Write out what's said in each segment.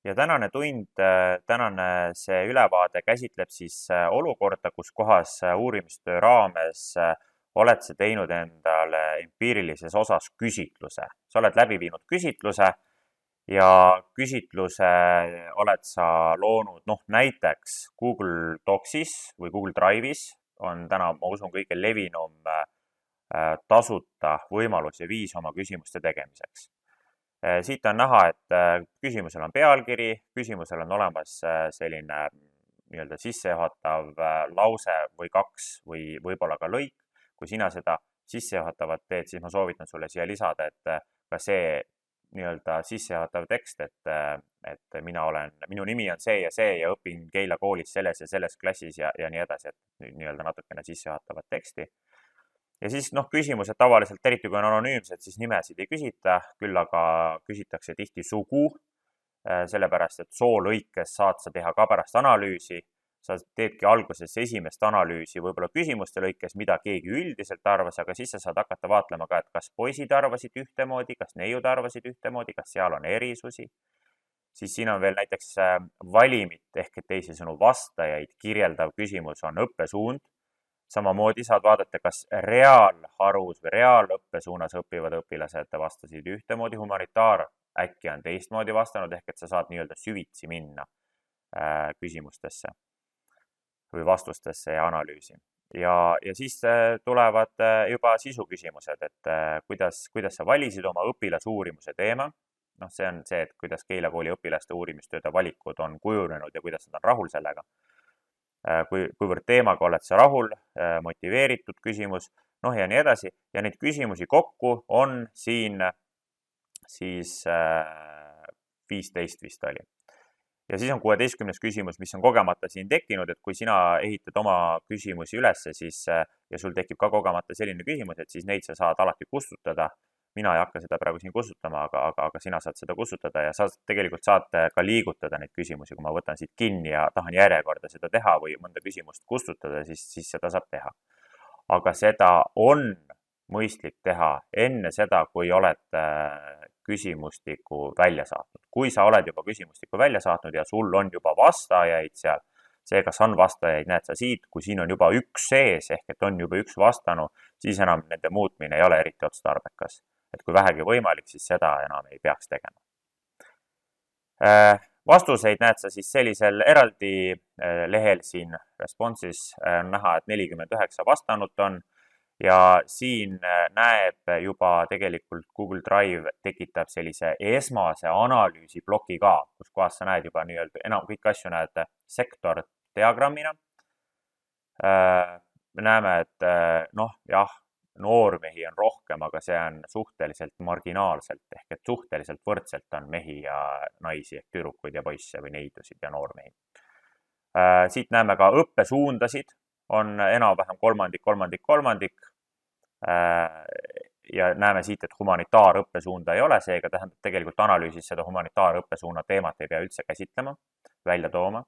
Ja tänane see ülevaade käsitleb siis olukorda, kus kohas uurimistöö raames oled sa teinud endale empiirilises osas küsitluse. Sa oled läbi viinud küsitluse ja küsitluse oled sa loonud, näiteks Google Docsis või Google Drive'is on täna, ma usun, kõige levinum tasuta võimalus ja viis oma küsimuste tegemiseks. Siit on näha, et küsimusel on pealkiri, küsimusel on olemas selline nii-öelda sissejuhatav lause või kaks või võib-olla ka lõik. Kui sina seda sissejuhatavat teed, siis ma soovitan sulle siia lisada, et ka see nii-öelda sissejuhatav tekst, et minu nimi on see ja õpin Keila koolis selles ja selles klassis ja nii edasi, et nii-öelda natukene sissejuhatavat teksti. Ja siis küsimused tavaliselt, eriti kui on anonüümsed, siis nimesid ei küsita, küll aga küsitakse tihti sugu, sellepärast et soo lõikes saad sa teha ka pärast analüüsi. Sa teedki alguses esimest analüüsi võib-olla küsimuste lõikes, mida keegi üldiselt arvas, aga siis sa saad hakata vaatlema ka, et kas poisid arvasid ühtemoodi, kas neiud arvasid ühtemoodi, kas seal on erisusi. Siis siin on veel näiteks valimit ehk teisisõnu vastajaid kirjeldav küsimus on õppesuund. Samamoodi saad vaadata, kas reaalharus või reaalõppesuunas õppivad õpilased vastasid ühtemoodi, humanitaar äkki on teistmoodi vastanud, ehk et sa saad nii-öelda süvitsi minna küsimustesse või vastustesse ja analüüsi. Ja siis tulevad juba sisuküsimused, et kuidas sa valisid oma õpilasuurimuse teema. See on see, et kuidas Keila kooli õpilaste uurimistööde valikud on kujunenud ja kuidas nad on rahul sellega. Kuivõrd teemaga oled sa rahul, motiveeritud küsimus, ja nii edasi. Ja neid küsimusi kokku on siin siis 15 vist oli. Ja siis on 16. küsimus, mis on kogemata siin tekkinud, et kui sina ehitad oma küsimusi ülesse, siis ja sul tekib ka kogemata selline küsimus, et siis neid sa saad alati kustutada. Mina ei hakka seda praegu siin kustutama, aga sina saad seda kustutada ja sa tegelikult saad ka liigutada neid küsimusi. Kui ma võtan siit kinni ja tahan järjekorda seda teha või mõnda küsimust kustutada, siis seda saab teha. Aga seda on mõistlik teha enne seda, kui oled küsimustiku välja saatnud. Kui sa oled juba küsimustiku välja saatnud ja sul on juba vastajaid seal, see, kas on vastajaid, näed sa siit, kui siin on juba üks sees ehk et on juba üks vastanu, siis enam nende muutmine ei ole eriti otstarbekas. Et kui vähegi võimalik, siis seda enam ei peaks tegema. Vastuseid näed sa siis sellisel eraldi lehel siin responsis on näha, et 49 vastanut on ja siin näeb juba tegelikult Google Drive tekitab sellise esmase analüüsi ploki ka, kus kohas sa näed juba nii-öelda enam kõiki asju näed sektor diagrammina. Me näeme, et noormehi on rohkem, aga see on suhteliselt marginaalselt ehk et suhteliselt võrdselt on mehi ja naisi ehk tüdrukuid ja poisse või neidusid ja noormehi. Siit näeme ka õppesuundasid on enam-vähem kolmandik. Ja näeme siit, et humanitaarõppesuunda ei ole, seega tähendab tegelikult analüüsis seda humanitaarõppesuuna teemat ei pea üldse käsitlema, välja tooma.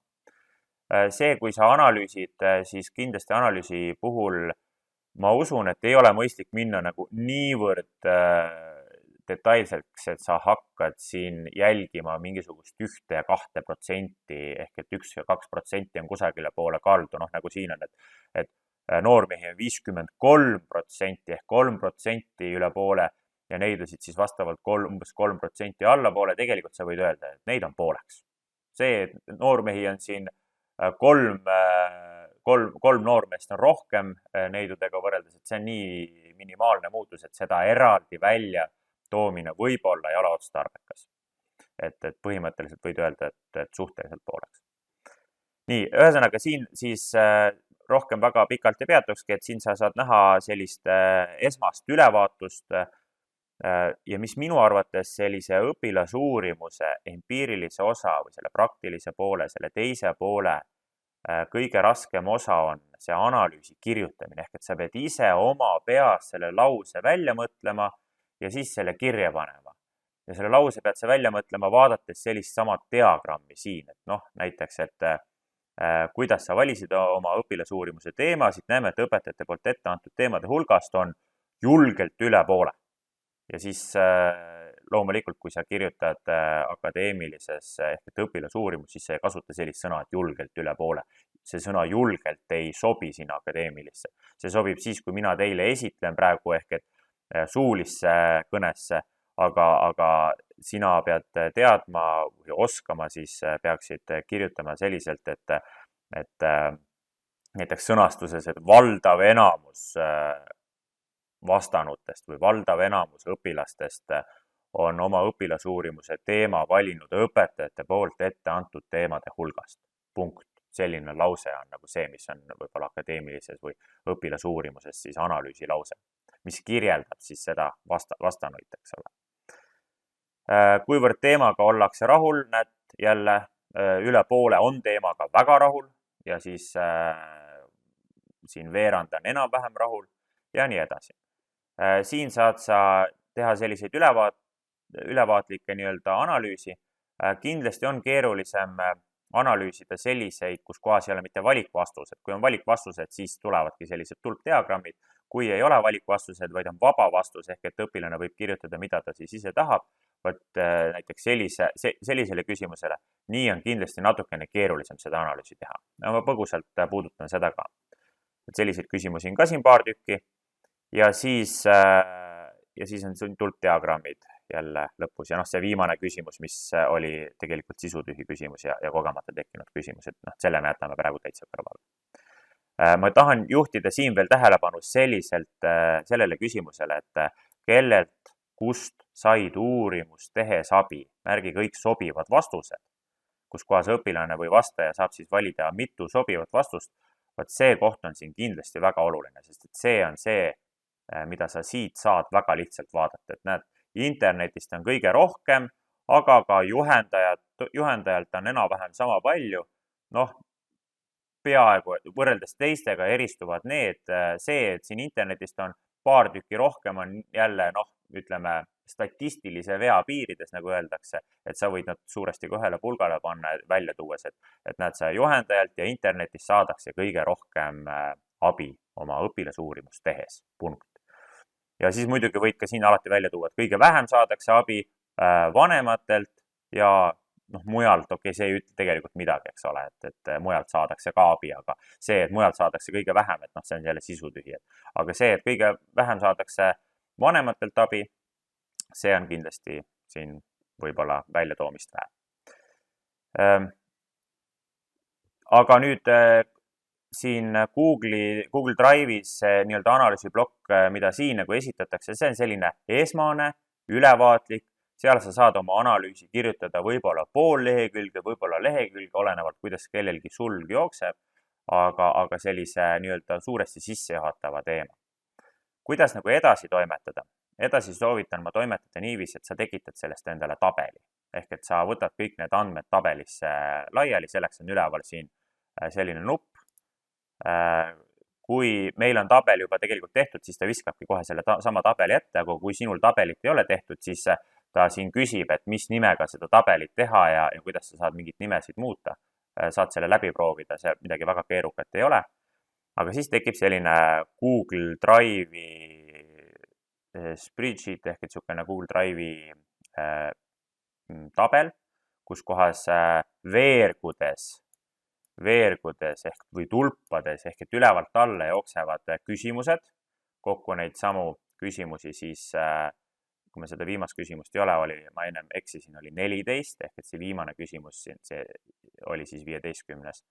See, kui sa analüüsid, siis kindlasti analüüsi puhul ma usun, et ei ole mõistlik minna nagu niivõrd detailseks, et sa hakkad siin jälgima mingisugust 1 ja 2% ehk et 1 ja 2% on kusagile poole kaldu, nagu siin on, et noormehi on 53% ehk 3% üle poole ja neidusid siis vastavalt umbes 3% allapoole. Tegelikult sa võid öelda, et neid on pooleks. See, et noormehi on siin kolm noormeest on rohkem neidudega võrreldes, et see on nii minimaalne muutus, et seda eraldi välja toomine võib-olla ei ole otstarbekas. Et põhimõtteliselt võid öelda, et suhteliselt pooleks. Nii, ühesõnaga siin siis rohkem väga pikalt ei peatukski, et siin sa saad näha sellist esmast ülevaatust ja mis minu arvates sellise õpilasuurimuse empiirilise osa või selle praktilise poole, selle teise poole kõige raskem osa on see analüüsi kirjutamine, ehk et sa pead ise oma peas selle lause välja mõtlema ja siis selle kirja panema. Ja selle lause pead sa välja mõtlema vaadates sellist sama diagrammi siin, et näiteks, et kuidas sa valisid oma õpilasuurimuse teema, siit näeme, et õpetajate poolt ette antud teemade hulgast on julgelt üle poole. Ja siis loomulikult, kui sa kirjutad akadeemilises ehk et õpilasuurimus, siis sa ei kasuta sellist sõna, et julgelt üle poole. See sõna julgelt ei sobi sinna akadeemilisse. See sobib siis, kui mina teile esitlen praegu ehk et suulisse kõnesse, aga sina pead teadma või oskama, siis peaksid kirjutama selliselt, et näiteks sõnastuses, et valdav enamus vastanutest või valdav enamus õpilastest on oma õpilasuurimuse teema valinud õpetajate poolt ette antud teemade hulgast. Punkt. Selline lause on nagu see, mis on võib-olla akadeemilises või õpilasuurimuses siis analüüsi lause, mis kirjeldab siis seda vastanuid, eks ole. Kuivõrd teemaga ollakse rahul, näed jälle üle poole on teemaga väga rahul ja siis siin veerand on enam-vähem rahul ja nii edasi. Siin saad sa teha selliseid ülevaatlikke nii-öelda analüüsi. Kindlasti on keerulisem analüüsida selliseid, kus kohas ei ole mitte valikvastused. Kui on valikvastused, siis tulevadki sellised tulpdiagrammid. Kui ei ole valikvastused, vaid on vaba vastus ehk et õpilane võib kirjutada, mida ta siis ise tahab, võt näiteks sellisele küsimusele, nii on kindlasti natukene keerulisem seda analüüsi teha. Ma põgusalt puudutan seda ka. Selliseid küsimusi on ka siin paar tükki ja siis on tulpdiagrammid jälle lõpus ja see viimane küsimus, mis oli tegelikult sisutühi küsimus ja kogemata tekkinud küsimus, et selle me jätame praegu täitsa kõrvale. Ma tahan juhtida siin veel tähelepanu sellele küsimusele, et kellelt, kust said uurimust tehes abi, märgi kõik sobivad vastused, kus kohas õpilane või vastaja saab siis valida mitu sobivat vastust. Vaat see koht on siin kindlasti väga oluline, sest et see on see, mida sa siit saad väga lihtsalt vaadata, et näed, internetist on kõige rohkem, aga ka juhendajalt on enam-vähem sama palju. Peaaegu võrreldes teistega eristuvad see, et siin internetist on paar tükki rohkem, on jälle, ütleme, statistilise vea piirides, nagu öeldakse, et sa võid nad suuresti ka ühele pulgale panna välja tuues, et näed, sa juhendajalt ja internetist saadakse kõige rohkem abi oma õpilasuurimust tehes. Punkt. Ja siis muidugi võid ka siin alati välja tuua, et kõige vähem saadakse abi vanematelt ja mujalt, see ei ütle tegelikult midagi, eks ole, et mujalt saadakse ka abi, aga see, et mujalt saadakse kõige vähem, et see on jälle sisutühi. Aga see, et kõige vähem saadakse vanematelt abi, see on kindlasti siin võib-olla väljatoomist vähe. Aga nüüd siin Google Drive'is nii-öelda analüüsiplokk, mida siin nagu esitatakse, see on selline esmane, ülevaatlik, seal sa saad oma analüüsi kirjutada võib-olla pool lehekülge, võib-olla lehekülge, olenevalt, kuidas kellelgi sulg jookseb, aga sellise nii-öelda suuresti sissejuhatava teema. Kuidas nagu edasi toimetada? Edasi soovitan ma toimetada niiviisi, et sa tekitad sellest endale tabeli. Ehk et sa võtad kõik need andmed tabelisse laiali, selleks on üleval siin selline nupp. Kui meil on tabel juba tegelikult tehtud, siis ta viskabki kohe selle sama tabeli ette, aga kui sinul tabelit ei ole tehtud, siis ta siin küsib, et mis nimega seda tabelit teha ja kuidas sa saad mingit nimesid muuta. Saad selle läbi proovida, see midagi väga keerukat ei ole. Aga siis tekib selline Google Drive'i spreadsheet ehk et niisugune Google Drive'i tabel, kus kohas veergudes ehk või tulpades ehk et ülevalt alla jooksevad küsimused, kokku neid samu küsimusi siis kui me seda viimast küsimust ei ole, ma ennem eksisin, oli 14, ehk et see viimane küsimus, see oli siis 15.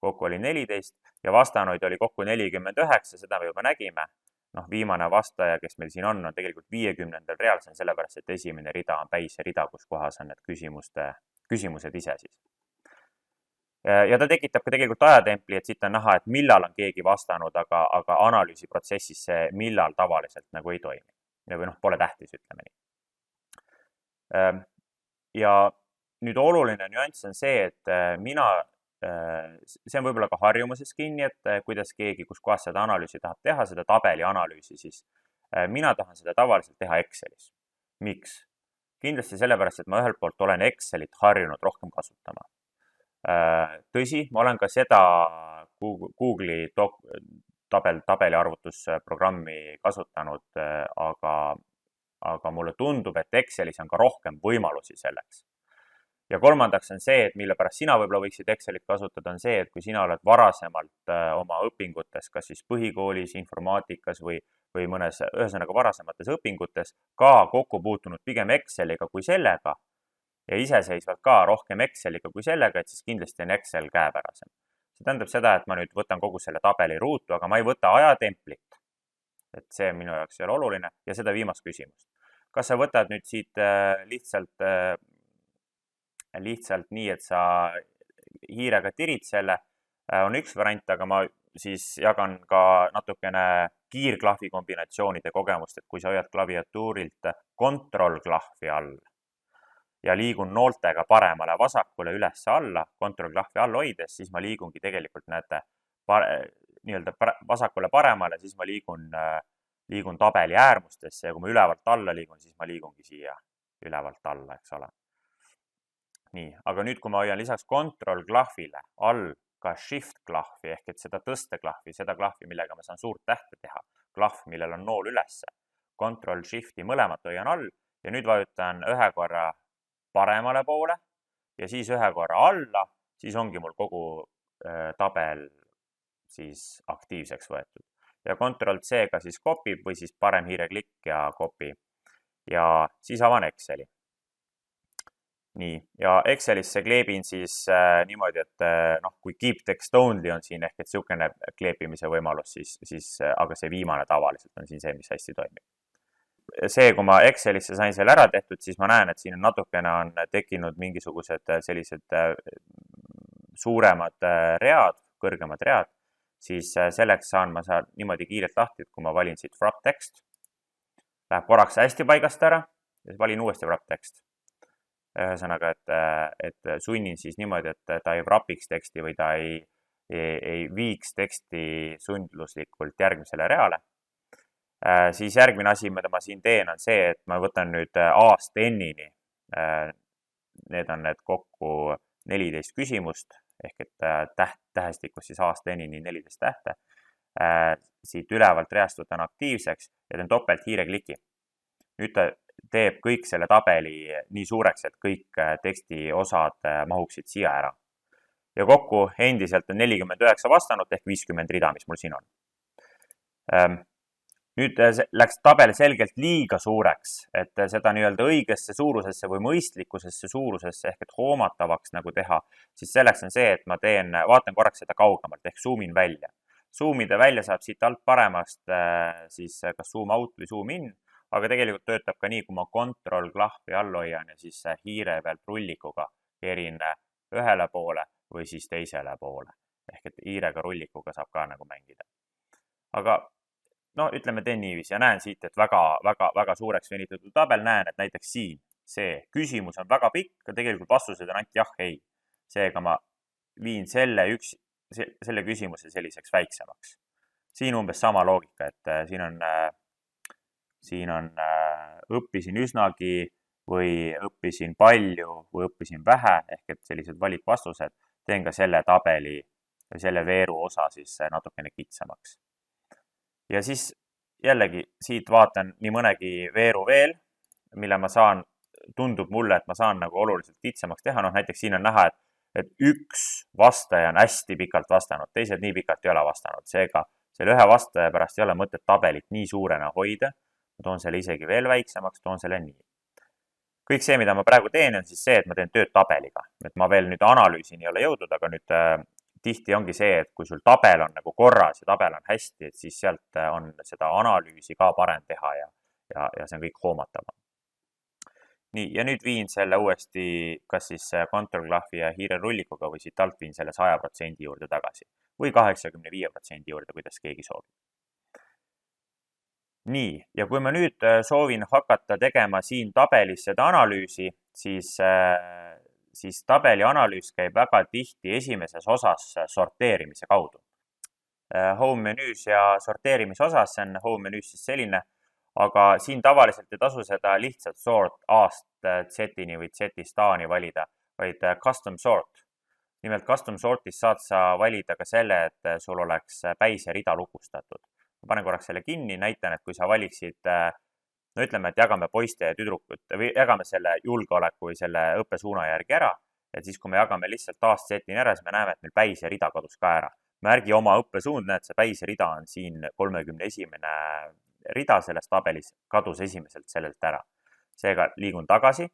Kokku oli 14 ja vastanuid oli kokku 49, seda me juba nägime. Viimane vastaja, kes meil siin on tegelikult 50. real, see on sellepärast, et esimene rida on päise rida, kus kohas on need küsimused ise siis. Ja ta tekitab ka tegelikult ajatempli, et siit on näha, et millal on keegi vastanud, aga analüüsiprotsessis see millal tavaliselt nagu ei toimi. Või pole tähtis, ütleme nii. Ja nüüd oluline nüanss on see, et see on võib-olla ka harjumuses kinni, et kuidas keegi, kus kohas seda analüüsi tahab teha, seda tabeli analüüsi, siis mina tahan seda tavaliselt teha Excelis. Miks? Kindlasti sellepärast, et ma ühelt poolt olen Excelit harjunud rohkem kasutama. Tõsi, ma olen ka seda Google'i tabeli arvutusprogrammi kasutanud, aga mulle tundub, et Excelis on ka rohkem võimalusi selleks. Ja kolmandaks on see, et mille pärast sina võib-olla võiksid Excelit kasutada, on see, et kui sina oled varasemalt oma õpingutes, kas siis põhikoolis, informaatikas või mõnes, ühesõnaga varasemates õpingutes ka kokku puutunud pigem Exceliga kui sellega ja iseseisvalt ka rohkem Exceliga kui sellega, et siis kindlasti on Excel käepärasem. See tähendab seda, et ma nüüd võtan kogu selle tabeli ruutu, aga ma ei võta ajatemplit. Et see minu jaoks ei ole oluline ja seda viimast küsimust. Kas sa võtad nüüd siit lihtsalt nii, et sa hiirega tirid selle, on üks variant, aga ma siis jagan ka natukene kiirklahvi kombinatsioonide kogemust, et kui sa hoiad klaviatuurilt kontrollklahvi all ja liigun nooltega paremale vasakule üles-alla, kontrollklahvi all hoides, siis ma liigungi tegelikult, näete, nii-öelda vasakule paremale, siis ma liigun tabeli äärmustesse ja kui ma ülevalt alla liigun, siis ma liigungi siia ülevalt alla, eks ole. Nii, aga nüüd, kui ma hoian lisaks kontrollklahvile all ka shift-klahvi ehk et seda tõsteklahvi, seda klahvi, millega ma saan suurt tähte teha, klahv, millel on nool ülesse, kontroll-shifti mõlemat hoian all ja nüüd vajutan ühe korra paremale poole ja siis ühe korra alla, siis ongi mul kogu tabel siis aktiivseks võetud. Ja kontroll-C-ga siis kopib või siis parem hiireklikk ja kopi ja siis avan Exceli. Nii, ja Excelisse kleebin siis niimoodi, et kui keep text only on siin ehk et siukene kleepimise võimalus, siis aga see viimane tavaliselt on siin see, mis hästi toimib. See, kui ma Excelisse sain selle ära tehtud, siis ma näen, et siin natukene on tekkinud mingisugused sellised suuremad read, kõrgemad read, siis selleks saan ma niimoodi kiirelt lahti, et kui ma valin siit wrap text, läheb korraks hästi paigast ära ja valin uuesti wrap text. Ühesõnaga, et sunnin siis niimoodi, et ta ei wrapiks teksti või ta ei viiks teksti sundluslikult järgmisele reale. Siis järgmine asi, mida ma siin teen, on see, et ma võtan nüüd A-st N-ini. Need on need kokku 14 küsimust ehk et tähestikus siis A-st N-ini 14 tähte. Siit ülevalt reast võtan aktiivseks ja teen topelt hiirekliki. Nüüd ta teeb kõik selle tabeli nii suureks, et kõik teksti osad mahuksid siia ära. Ja kokku endiselt on 49 vastanut ehk 50 rida, mis mul siin on. Nüüd läks tabel selgelt liiga suureks, et seda nii-öelda õigesse suurusesse või mõistlikkusesse suurusesse ehk et hoomatavaks nagu teha, siis selleks on see, et ma vaatan korraks seda kaugemalt ehk zoomin välja. Zoomida välja saab siit alt paremast siis kas zoom out või zoom in, aga tegelikult töötab ka nii, kui ma kontroll-klahvi all hoian ja siis hiire pealt rullikuga kerin ühele poole või siis teisele poole. Ehk et hiirega rullikuga saab ka nagu mängida. Aga ütleme, teen niiviisi ja näen siit, et väga suureks venitatud tabel, näen, et näiteks siin see küsimus on väga pikk, aga tegelikult vastused on ainult jah, ei. Seega ma viin selle küsimuse selliseks väiksemaks. Siin umbes sama loogika, et siin on õppisin üsnagi või õppisin palju või õppisin vähe, ehk et sellised valikvastused, teen ka selle tabeli ja selle veeru osa siis natukene kitsamaks. Ja siis jällegi siit vaatan nii mõnegi veeru veel, mille ma tundub mulle, et ma saan nagu oluliselt kitsamaks teha. Näiteks siin on näha, et üks vastaja on hästi pikalt vastanud, teised nii pikalt ei ole vastanud. Seega selle ühe vastaja pärast ei ole mõtet tabelit nii suurena hoida. Ma toon selle isegi veel väiksemaks, toon selle nii. Kõik see, mida ma praegu teen, on siis see, et ma teen tööd tabeliga. Et ma veel nüüd analüüsini ei ole jõudnud, aga nüüd tihti ongi see, et kui sul tabel on nagu korras ja tabel on hästi, et siis sealt on seda analüüsi ka parem teha ja see on kõik hoomatavam. Nii, ja nüüd viin selle uuesti kas siis kontrollklahvi ja hiirerullikuga või siit alt viin selle 100% juurde tagasi või 85% juurde, kuidas keegi soovib. Nii, ja kui ma nüüd soovin hakata tegema siin tabelis seda analüüsi, siis tabeli analüüs käib väga tihti esimeses osas sorteerimise kaudu. Home menüüs ja sorteerimise osas, see on home menüüs siis selline, aga siin tavaliselt ei tasu seda lihtsalt sort A-st Z-ini või Z-ist A-ni valida, vaid custom sort. Nimelt custom sort'is saad sa valida ka selle, et sul oleks päise rida lukustatud. Ma panen korraks selle kinni, näitan, et kui sa valiksid no ütleme, et jagame poiste ja tüdrukute või jagame selle julgeoleku või selle õppesuuna järgi ära, et siis, kui me jagame lihtsalt taastsetini ära, siis me näeme, et meil päiserida kadus ka ära. Märgi oma õppesuund, näed, see päiserida on siin 31. rida selles tabelis, kadus esimeselt sellelt ära. Seega liigun tagasi,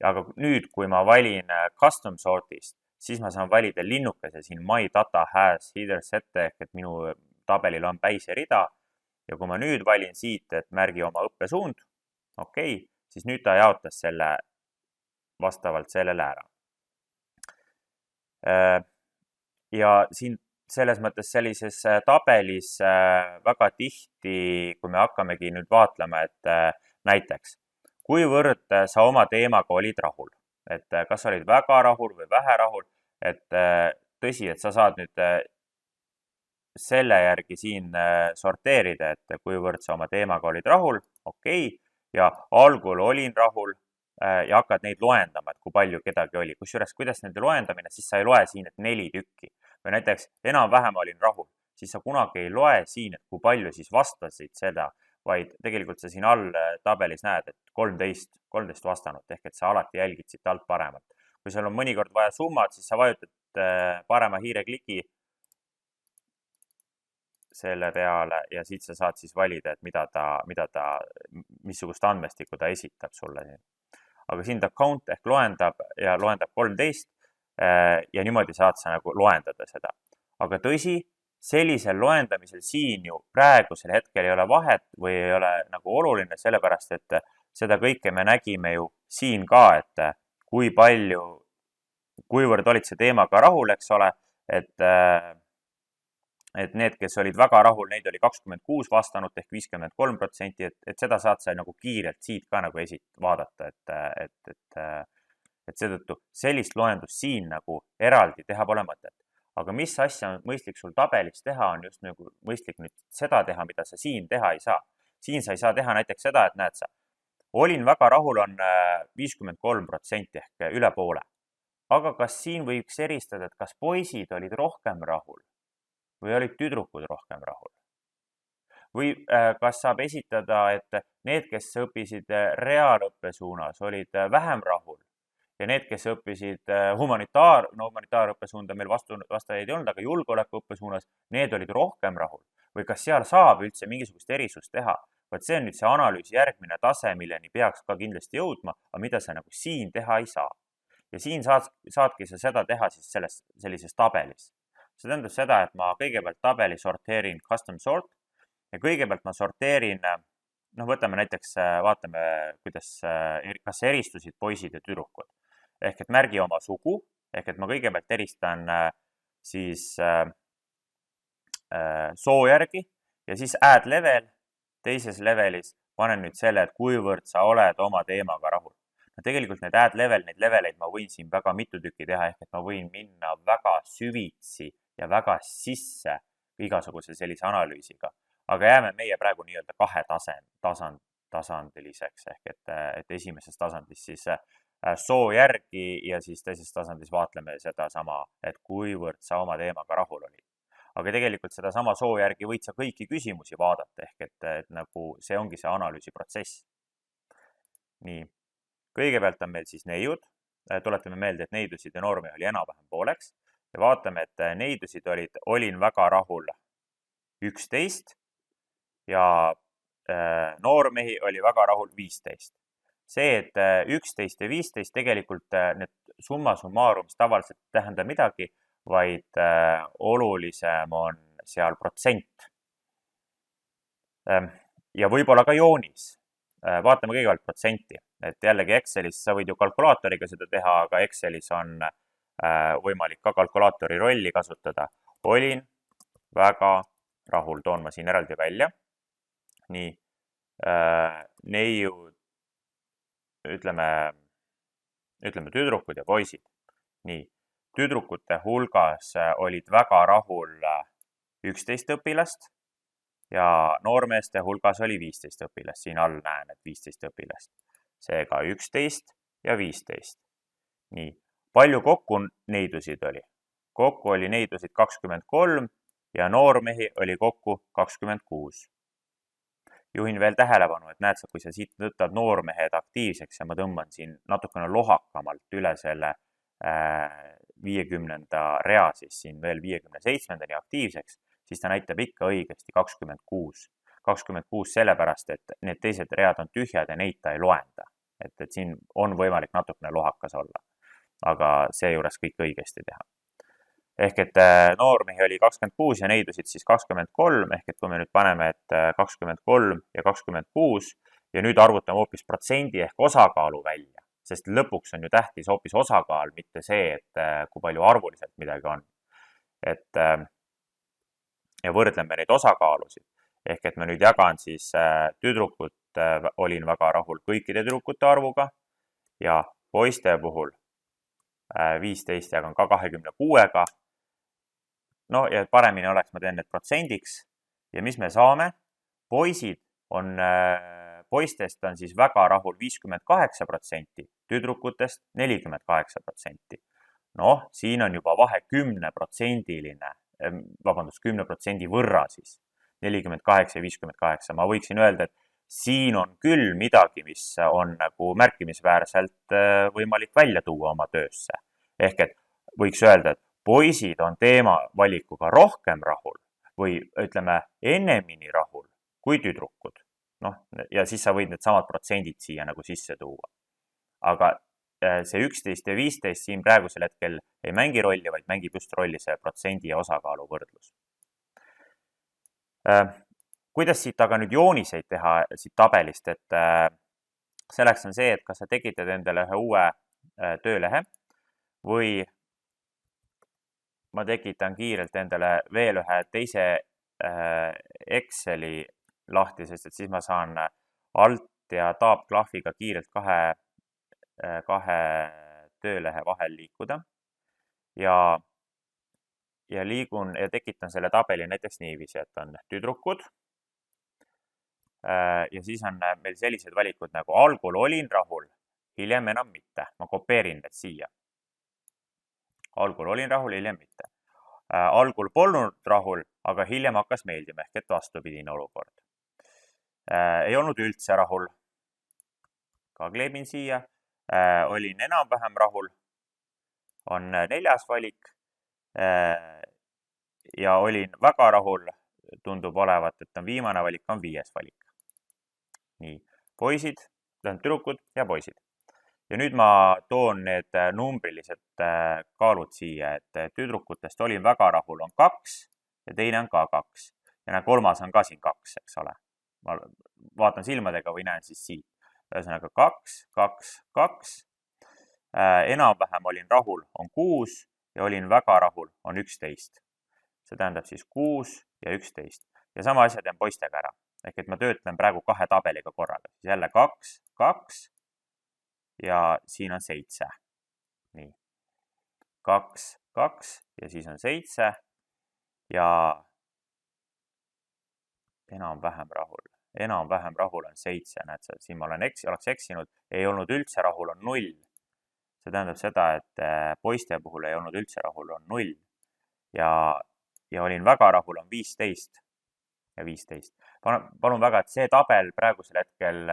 aga nüüd, kui ma valin custom sort'ist, siis ma saan valida linnukese siin my data has header set ehk et minu tabelil on päiserida. Ja kui ma nüüd valin siit, et märgi oma õppesuund, okei, siis nüüd ta jaotas selle vastavalt sellele ära. Ja siin selles mõttes sellises tabelis väga tihti, kui me hakkamegi nüüd vaatlema, et näiteks, kuivõrd sa oma teemaga olid rahul, et kas olid väga rahul või vähe rahul, et tõsi, et sa saad nüüd selle järgi siin sorteerida, et kuivõrd sa oma teemaga olid rahul, okei, ja algul olin rahul ja hakkad neid loendama, et kui palju kedagi oli. Kusjuures, kuidas nende loendamine, siis sa ei loe siin, et 4 tükki või näiteks enam-vähem olin rahul, siis sa kunagi ei loe siin, et kui palju siis vastasid seda, vaid tegelikult sa siin all tabelis näed, et 13 vastanud, ehk et sa alati jälgid siit alt paremat. Kui sul on mõnikord vaja summat, siis sa vajutad parema hiirekliki selle peale ja siit sa saad siis valida, et missugust andmestikku ta esitab sulle siin. Aga siin ta count ehk loendab 13 ja niimoodi saad sa nagu loendada seda. Aga tõsi, sellisel loendamisel siin ju praegusel hetkel ei ole vahet või ei ole nagu oluline, sellepärast et seda kõike me nägime ju siin ka, et kuivõrd olid see teemaga rahul, eks ole, et need, kes olid väga rahul, neid oli 26 vastanut ehk 53%, et seda saad sa nagu kiirelt siit ka nagu vaadata, et seetõttu sellist loendust siin nagu eraldi teha pole mõtet. Aga mis asja on mõistlik sul tabelis teha, on just nagu mõistlik nüüd seda teha, mida sa siin teha ei saa. Siin sa ei saa teha näiteks seda, et näed sa, olin väga rahul on 53% ehk üle poole. Aga kas siin võiks eristada, et kas poisid olid rohkem rahul või olid tüdrukud rohkem rahul? Või kas saab esitada, et need, kes õppisid reaalõppe suunas, olid vähem rahul ja need, kes õppisid humanitaarõppe suunda, meil vastajaid ei olnud, aga julgeolekuõppe suunas, need olid rohkem rahul. Või kas seal saab üldse mingisugust erisust teha? Vaat see on nüüd see analüüsi järgmine tase, milleni peaks ka kindlasti jõudma, aga mida sa nagu siin teha ei saa. Ja siin saadki sa seda teha siis sellises tabelis. See tähendab seda, et ma kõigepealt tabeli sorteerin custom sort ja kõigepealt ma sorteerin, võtame näiteks, vaatame, kas eristusid poisid ja tüdrukud. Ehk et märgi oma sugu, ehk et ma kõigepealt eristan siis soo järgi ja siis add level, teises levelis panen nüüd selle, et kuivõrd sa oled oma teemaga rahul. Tegelikult need add level, neid leveleid ma võin siin väga mitu tükki teha, ehk et ma võin minna väga süvitsi ja väga sisse igasuguse sellise analüüsiga. Aga jääme meie praegu nii-öelda 2 tasandiliseks ehk et esimeses tasandis siis soo järgi ja siis teises tasandis vaatleme seda sama, et kuivõrd sa oma teemaga rahul olid. Aga tegelikult seda sama soo järgi võid sa kõiki küsimusi vaadata, ehk et nagu see ongi see analüüsiprotsess. Nii, kõigepealt on meil siis neiud, tuletame meelde, et neidusid ja noormehi oli enam-vähem pooleks ja vaatame, et neidusid olin väga rahul 11 ja noormehi oli väga rahul 15. See, et 11 ja 15 tegelikult need summa summarum, mis tavaliselt tähendab midagi, vaid olulisem on seal protsent. Ja võib-olla ka joonis. Vaatame kõigepealt protsenti, et jällegi Excelis sa võid ju kalkulaatoriga seda teha, aga Excelis on võimalik ka kalkulaatori rolli kasutada. Olin väga rahul, toon ma siin eraldi välja. Nii, neiud, ütleme tüdrukud ja poisid. Nii, tüdrukute hulgas olid väga rahul 11 õpilast ja noormeeste hulgas oli 15 õpilast. Siin all näen, et 15 õpilast. Seega 11 ja 15. Nii, palju kokku neidusid oli? Kokku oli neidusid 23 ja noormehi oli kokku 26. juhin veel tähelepanu, et näed sa, kui sa siit võtad noormehed aktiivseks ja ma tõmban siin natukene lohakamalt üle selle 50. rea siis siin veel 57. aktiivseks, siis ta näitab ikka õigesti 26. 26 sellepärast, et need teised read on tühjad ja neid ta ei loenda. Et siin on võimalik natukene lohakas olla, aga seejuures kõik õigesti teha. Ehk et noormehi oli 26 ja neidusid siis 23, ehk et kui me nüüd paneme, et 23 ja 26 ja nüüd arvutame hoopis protsendi ehk osakaalu välja, sest lõpuks on ju tähtis hoopis osakaal, mitte see, et kui palju arvuliselt midagi on. Et ja võrdleme neid osakaalusid. Ehk et ma nüüd jagan siis tüdrukut, olin väga rahul kõikide tüdrukute arvuga ja poiste puhul 15 jagan ka 26-ga. No ja paremini oleks, ma teen need protsendiks ja mis me saame? Poistest on siis väga rahul 58%, tüdrukutest 48%. Noh, siin on juba vahe 10%-line, vabandust, 10% võrra siis. 48 ja 58. Ma võiksin öelda, et siin on küll midagi, mis on nagu märkimisväärselt võimalik välja tuua oma töösse. Ehk et võiks öelda, et poisid on teemavalikuga rohkem rahul või ütleme ennemini rahul kui tüdrukud. Noh, ja siis sa võid need samad protsendid siia nagu sisse tuua. Aga see 11 ja 15 siin praegusel hetkel ei mängi rolli, vaid mängib just rolli see protsendi ja osakaalu võrdlus. Kuidas siit aga nüüd jooniseid teha siit tabelist, et selleks on see, et kas sa tekitad endale ühe uue töölehe või ma tekitan kiirelt endale veel ühe teise Exceli lahti, sest et siis ma saan alt ja taabklahviga kiirelt kahe töölehe vahel liikuda ja liigun ja tekitan selle tabeli näiteks niiviisi, et on tüdrukud ja siis on meil sellised valikud nagu algul olin rahul, hiljem enam mitte. Ma kopeerin need siia. Algul olin rahul, hiljem mitte. Algul polnud rahul, aga hiljem hakkas meeldima ehk et vastupidine olukord. Ei olnud üldse rahul. Ka kleebin siia. Olin enam-vähem rahul. On 4. valik. Ja olin väga rahul. Tundub olevat, et on viimane valik, on 5. valik. Nii, poisid, tüdrukud ja poisid. Ja nüüd ma toon need numbrilised kaalud siia, et tüdrukutest olin väga rahul on 2 ja teine on ka 2. Ja kolmas on ka siin 2, eks ole. Ma vaatan silmadega või näen siis siit. Ühesõnaga 2, 2, 2. Enam-vähem olin rahul on 6 ja olin väga rahul on 11. See tähendab siis 6 ja 11. Ja sama asja teen poistega ära. Ehk et ma töötlen praegu 2 tabeliga korraga. Siis jälle 2, 2 ja siin on 7. Nii. 2, 2 ja siis on 7 ja enam-vähem rahul. Enam-vähem rahul on 7. Näed sa, siin ma oleks eksinud. Ei olnud üldse rahul on 0. See tähendab seda, et poiste puhul ei olnud üldse rahul on 0. Ja olin väga rahul on 15 ja 15. Palun väga, et see tabel praegusel hetkel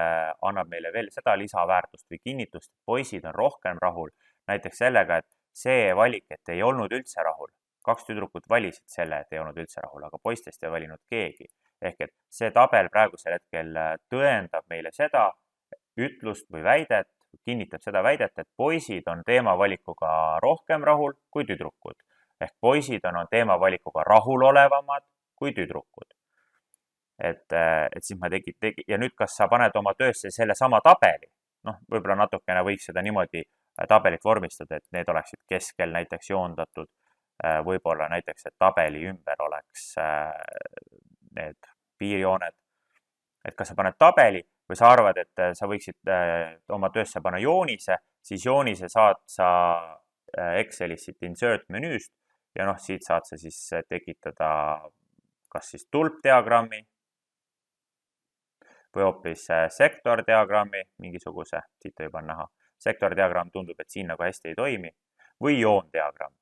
annab meile veel seda lisaväärtust või kinnitust, et poisid on rohkem rahul. Näiteks sellega, et see valik, et ei olnud üldse rahul. 2 tüdrukut valisid selle, et ei olnud üldse rahul, aga poistest ei valinud keegi. Ehk et see tabel praegusel hetkel tõendab meile seda ütlust või väidet, kinnitab seda väidet, et poisid on teemavalikuga rohkem rahul kui tüdrukud. Ehk poisid on teemavalikuga rahulolevamad kui tüdrukud. Et siis ma ja nüüd, kas sa paned oma töösse selle sama tabeli, noh, võib-olla natukene võiks seda niimoodi tabelit vormistada, et need oleksid keskel näiteks joondatud, võib-olla näiteks, et tabeli ümber oleks need piirjooned. Et kas sa paned tabeli või sa arvad, et sa võiksid oma töösse panna joonise, siis joonise saad sa Excelis siit insert menüüst ja noh, siit saad sa siis tekitada kas siis tulpdiagrammi või hoopis sektordiagrammi mingisuguse, siit juba on näha. Sektordiagramm tundub, et siin nagu hästi ei toimi või joondiagramm.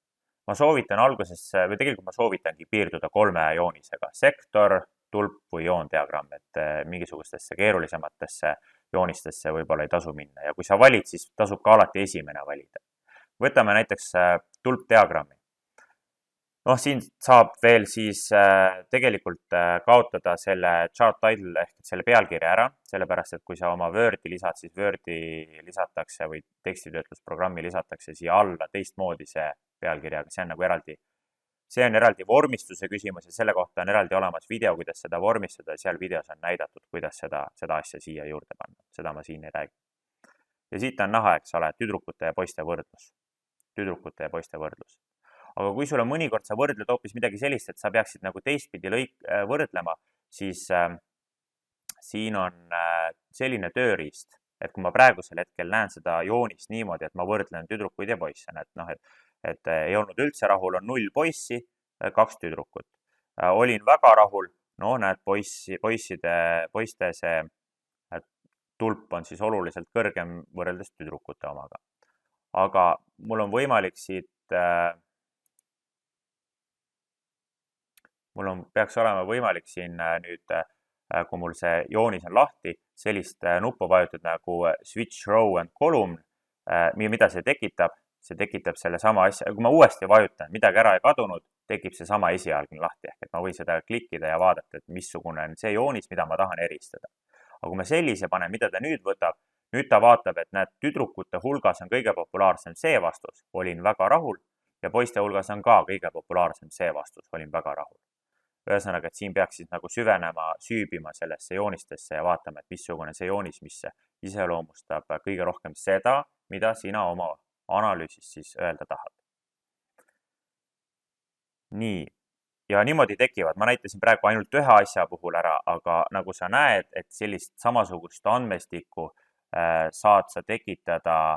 Ma soovitan alguses või tegelikult ma soovitangi piirduda 3 joonisega. Sektor, tulp või joondiagramm, et mingisugustesse keerulisematesse joonistesse võib-olla ei tasu minna ja kui sa valid, siis tasub ka alati esimene valida. Võtame näiteks tulpdiagrammi. Noh, siin saab veel siis tegelikult kaotada selle chart title ehk selle pealkirja ära, sellepärast et kui sa oma Wordi lisad, siis Wordi lisatakse või tekstitöötlusprogrammi lisatakse siia alla teistmoodi see pealkirja, aga see on nagu eraldi vormistuse küsimus ja selle kohta on eraldi olemas video, kuidas seda vormistada. Seal videos on näidatud, kuidas seda asja siia juurde panna. Seda ma siin ei räägi. Ja siit on näha, eks ole, tüdrukute ja poiste võrdlus. Tüdrukute ja poiste võrdlus. Aga kui sulle mõnikord sa võrdled hoopis midagi sellist, et sa peaksid nagu teistpidi võrdlema, siis siin on selline tööriist, et kui ma praegusel hetkel näen seda joonist niimoodi, et ma võrdlen tüdrukuid ja poisse, et ei olnud üldse rahul, on 0 poissi, 2 tüdrukut. Olin väga rahul, no näed, poiste see tulp on siis oluliselt kõrgem võrreldes tüdrukute omaga. Aga mul on võimalik siit peaks olema võimalik siin nüüd, kui mul see joonis on lahti, sellist nuppu vajutada nagu switch row and column. Mida see tekitab? See tekitab selle sama asja. Kui ma uuesti vajutan, midagi ära ei kadunud, tekib see sama esialgne lahti. Ehk et ma võin seda klikkida ja vaadata, et missugune on see joonis, mida ma tahan eristada. Aga kui ma sellise panen, mida ta nüüd võtab, nüüd ta vaatab, et näed, tüdrukute hulgas on kõige populaarsem see vastus, olin väga rahul, ja poiste hulgas on ka kõige populaarsem see vastus, olin väga rahul. Ühesõnaga, et siin peaks siis nagu süübima sellesse joonistesse ja vaatama, et missugune see joonis, mis iseloomustab kõige rohkem seda, mida sina oma analüüsis siis öelda tahad. Nii, ja niimoodi tekivad. Ma näitasin praegu ainult ühe asja puhul ära, aga nagu sa näed, et sellist samasugust andmestikku saad sa tekitada,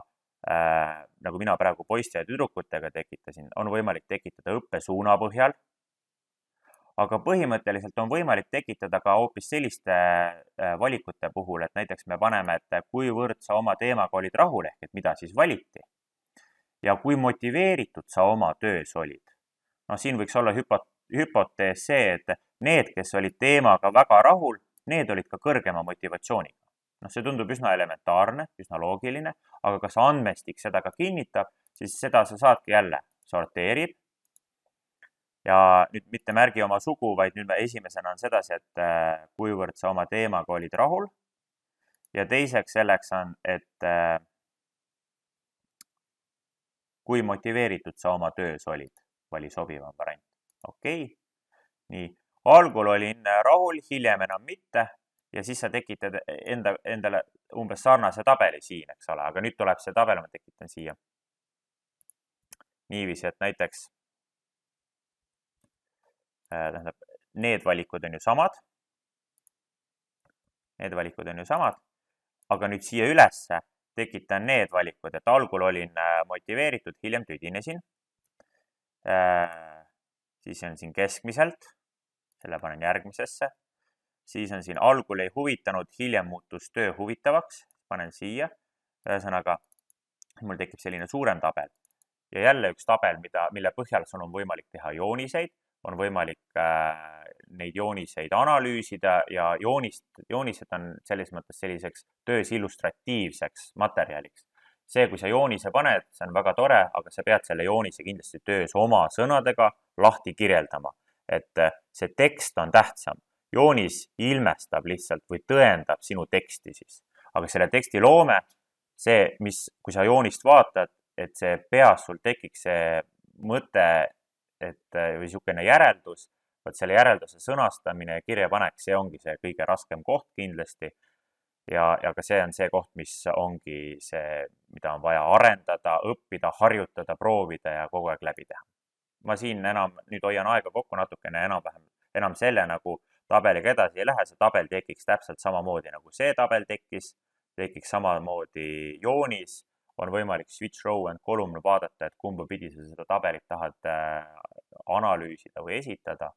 nagu mina praegu poiste ja tüdrukutega tekitasin, on võimalik tekitada õppesuuna põhjal. Aga põhimõtteliselt on võimalik tekitada ka hoopis selliste valikute puhul, et näiteks me paneme, et kuivõrd sa oma teemaga olid rahul, ehk et mida siis valiti ja kui motiveeritud sa oma töös olid. No siin võiks olla hüpotees see, et need, kes olid teemaga väga rahul, need olid ka kõrgema motivatsiooniga. No see tundub üsna elementaarne, üsna loogiline, aga kas andmestik seda ka kinnitab, siis seda sa saadki jälle sorteerib. Ja nüüd mitte märgi oma sugu, vaid nüüd esimesena on sedasi, et kuivõrd sa oma teemaga olid rahul. Ja teiseks selleks on, et kui motiveeritud sa oma töös olid, vali sobivam variant. Okei. Nii, algul olin rahul, hiljem enam mitte ja siis sa tekitad endale umbes sarnase tabeli siin, eks ole, aga nüüd tuleb see tabel, ma tekitan siia. Niiviisi, et näiteks need valikud on ju samad. Need valikud on ju samad, aga nüüd siia ülesse tekitan need valikud, et algul olin motiveeritud, hiljem tüdinesin. Siis on siin keskmiselt, selle panen järgmisesse. Siis on siin algul ei huvitanud, hiljem muutus töö huvitavaks, panen siia. Ühesõnaga, mul tekib selline suurem tabel. Ja jälle üks tabel, mille põhjal sul on võimalik teha jooniseid, on võimalik neid jooniseid analüüsida ja joonised on selles mõttes selliseks töös illustratiivseks materjaliks. See, kui sa joonise paned, see on väga tore, aga sa pead selle joonise kindlasti töös oma sõnadega lahti kirjeldama, et see tekst on tähtsam. Joonis ilmestab lihtsalt või tõendab sinu teksti siis, aga selle teksti loome, see, kui sa joonist vaatad, et see peas sul tekiks see mõte, või niisugune järeldus, vaid selle järelduse sõnastamine ja kirjapanek, see ongi see kõige raskem koht kindlasti. Ja ka see on see koht, mis ongi see, mida on vaja arendada, õppida, harjutada, proovida ja kogu aeg läbi teha. Ma siin nüüd hoian aega kokku natukene, enam selle nagu tabeliga edasi ei lähe, see tabel tekiks täpselt samamoodi nagu see tabel tekiks samamoodi joonis. On võimalik switch row and column vaadata, et kumba pidi sa seda tabelit tahad analüüsida või esitada.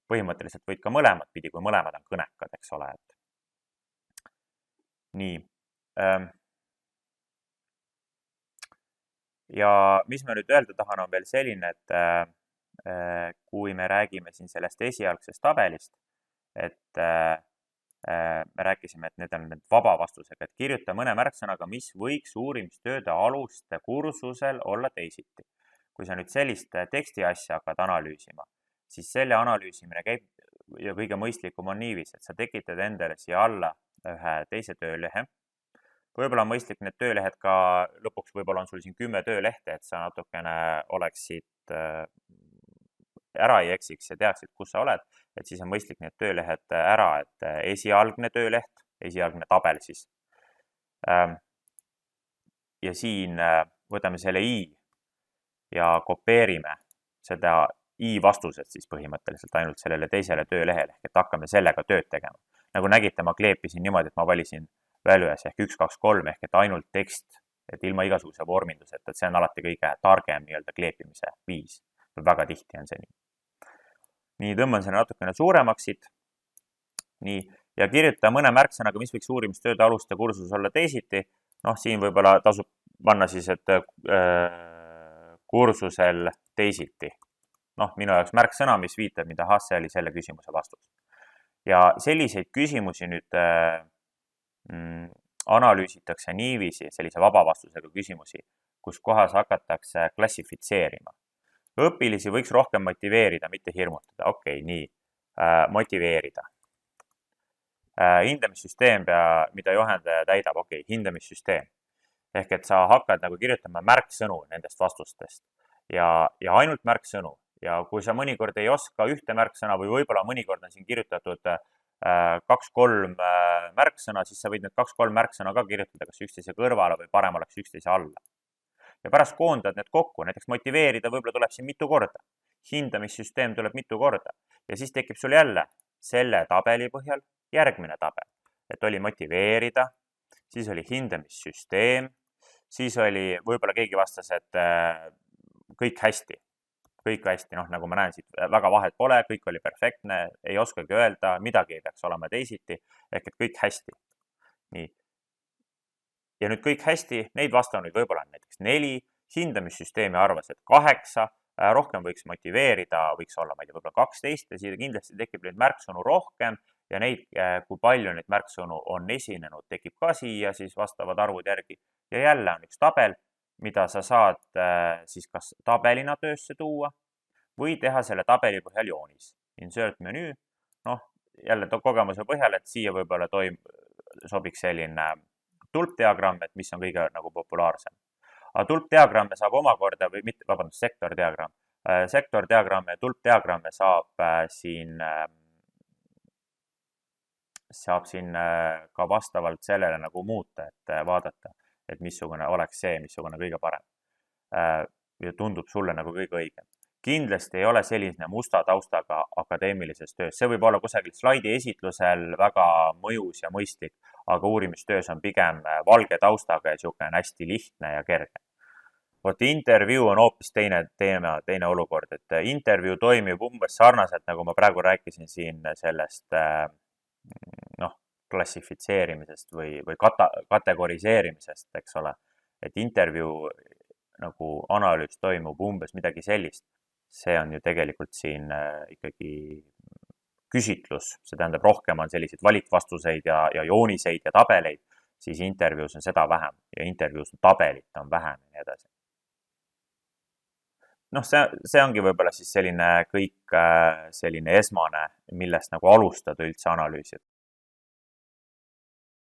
Põhimõtteliselt võid ka mõlemad pidi, kui mõlemad on kõnekad, eks ole. Nii. Ja mis ma nüüd öelda tahan, on veel selline, et kui me räägime siin sellest esialgsest tabelist, et me rääkisime, et need on need vaba vastusega, et kirjuta mõne märksõnaga, mis võiks uurimistööde aluste kursusel olla teisiti. Kui sa nüüd sellist teksti asja hakkad analüüsima, siis selle analüüsimine käib ja kõige mõistlikum on niiviisi, et sa tekitad endale siia alla ühe teise töölehe. Võib-olla on mõistlik need töölehed ka, lõpuks võib-olla on sul siin 10 töölehte, et sa natukene oleksid ära ei eksiks ja teaksid, kus sa oled, et siis on mõistlik need töölehed ära, et esialgne tööleht, esialgne tabel siis. Ja siin võtame selle i ja kopeerime seda i vastused siis põhimõtteliselt ainult sellele teisele töölehele, et hakkame sellega tööd tegema. Nagu nägite, ma kleepisin niimoodi, et ma valisin values ehk 1, 2, 3 ehk et ainult tekst, et ilma igasuguse vorminduseta, et see on alati kõige targem nii-öelda kleepimise viis. Väga tihti on see nii. Nii, tõmban selle natukene suuremaks siit. Nii, ja kirjuta mõne märksõnaga, mis võiks uurimistööde aluste kursus olla teisiti. Noh, siin võib-olla tasub panna siis, et kursusel teisiti. Noh, minu jaoks märksõna, mis viitab, mida see oli selle küsimuse vastus. Ja selliseid küsimusi nüüd analüüsitakse niiviisi, sellise vaba vastusega küsimusi, kus kohas hakatakse klassifitseerima. Õpilisi võiks rohkem motiveerida, mitte hirmutada. Okei, nii, motiveerida. Hindamissüsteem, mida juhendaja täidab, hindamissüsteem. Ehk et sa hakkad nagu kirjutama märksõnu nendest vastustest ja ainult märksõnu. Ja kui sa mõnikord ei oska ühte märksõna või võib-olla mõnikord on siin kirjutatud 2-3 märksõna, siis sa võid need 2-3 märksõna ka kirjutada, kas üksteise kõrvale või parem oleks üksteise alla. Ja pärast koondad need kokku, näiteks motiveerida võib-olla tuleb siin mitu korda. Hindamissüsteem tuleb mitu korda ja siis tekib sul jälle selle tabeli põhjal järgmine tabel. Et oli motiveerida, siis oli hindamissüsteem, siis oli, võib-olla keegi vastas, et kõik hästi. Kõik hästi, noh, nagu ma näen siit, väga vahet pole, kõik oli perfektne, ei oskagi öelda, midagi ei peaks olema teisiti, ehk et kõik hästi. Nii. Ja nüüd kõik hästi, neid vastanuid võib-olla on näiteks 4, hindamissüsteemi arvas, et 8, rohkem võiks motiveerida, võiks olla, ma ei tea, võib-olla 12 ja siia kindlasti tekib neid märksõnu rohkem ja neid, kui palju neid märksõnu on esinenud, tekib ka siia siis vastavad arvud järgi ja jälle on üks tabel, mida sa saad siis kas tabelina töösse tuua või teha selle tabeli põhjal joonis. Insert menüü, noh, jälle kogemuse põhjal, et siia võib-olla sobiks selline tulpdiagramm, et mis on kõige nagu populaarsem. Aga tulpdiagramme saab omakorda või mitte, vabandust, sektordiagramm. Sektordiagramme ja tulpdiagramme saab siin ka vastavalt sellele nagu muuta, et vaadata, et missugune oleks see, missugune kõige parem. Ja tundub sulle nagu kõige õigem. Kindlasti ei ole selline musta taustaga akadeemilises töös. See võib olla kusagil slaidi esitlusel väga mõjus ja mõistlik, aga uurimistöös on pigem valge taustaga ja niisugune hästi lihtne ja kerge. Vot intervjuu on hoopis teine olukord, et intervjuu toimib umbes sarnaselt, nagu ma praegu rääkisin siin sellest klassifitseerimisest või kategoriseerimisest, eks ole. Et intervjuu nagu analüüs toimub umbes midagi sellist. See on ju tegelikult siin ikkagi küsitlus, see tähendab rohkem on selliseid valikvastuseid ja jooniseid ja tabeleid, siis intervjuus on seda vähem ja intervjuus tabelit on vähem ja nii edasi. Noh, see ongi võib-olla siis selline kõik selline esmane, millest nagu alustada üldse analüüsi.